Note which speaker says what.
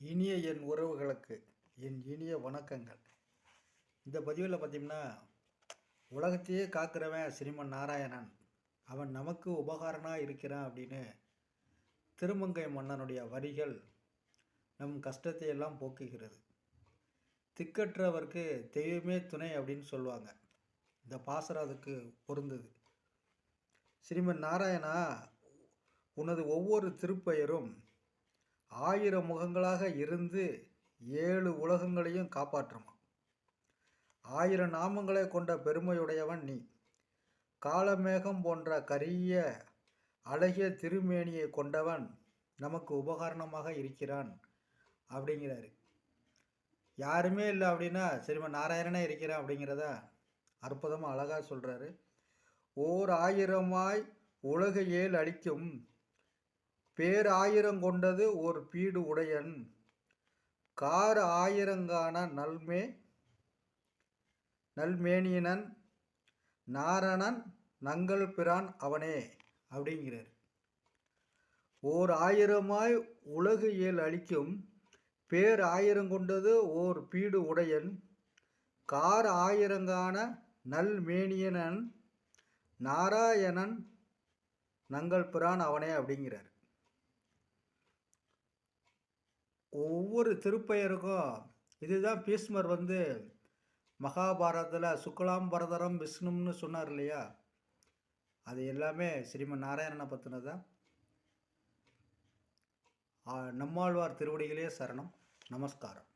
Speaker 1: இனிய என் உறவுகளுக்கு என் இனிய வணக்கங்கள். இந்த பதிவில் பார்த்தீங்கன்னா, உலகத்தையே காக்கிறவன் ஸ்ரீமன் நாராயணன், அவன் நமக்கு உபகாரனாக இருக்கிறான் அப்படின்னு திருமங்கை மன்னனுடைய வரிகள் நம் கஷ்டத்தை எல்லாம் போக்குகிறது. திக்கற்றவர்க்கு தெய்வமே துணை அப்படின்னு சொல்லுவாங்க. இந்த பாசுரம் அதுக்கு பொருந்தது. ஸ்ரீமன் நாராயணா, உனது ஒவ்வொரு திருப்பெயரும் 1000 முகங்களாக இருந்து 7 உலகங்களையும் காப்பாற்றுமா. 1000 நாமங்களை கொண்ட பெருமையுடையவன் நீ. காலமேகம் போன்ற கரிய அழகிய திருமேனியை கொண்டவன் நமக்கு உபகரணமாக இருக்கிறான் அப்படிங்கிறாரு. யாருமே இல்லை அப்படின்னா ஸ்ரீமன் நாராயணனே இருக்கிறான் அப்படிங்கிறத அற்புதமாக அழகாக சொல்கிறாரு. ஓர் ஆயிரமாய் உலக ஏழு அளிக்கும் பேராயிரம் கொண்டது ஓர் பீடு உடையன். கார் ஆயிரங்கான நல்மேனியனன் நாரணன் நங்கள் பிரான் அவனே அப்படிங்கிறார். ஓர் ஆயிரமாய் உலகு ஏழு அளிக்கும் பேர் ஆயிரம் கொண்டது ஓர் பீடு உடையன். கார் ஆயிரங்கான நல்மேனியனன் நாராயணன் நங்கள் பிரான் அவனே அப்படிங்கிறார். ஒவ்வொரு திருப்பெயருக்கும் இதுதான் பீஷ்மர் மகாபாரதத்தில் சுக்லாம் பரதரம் விஷ்ணும்னு சொன்னார் இல்லையா, அது எல்லாமே ஸ்ரீமன் நாராயணனை பற்றினதான். நம்மாழ்வார் திருவடிகளே சரணம். நமஸ்காரம்.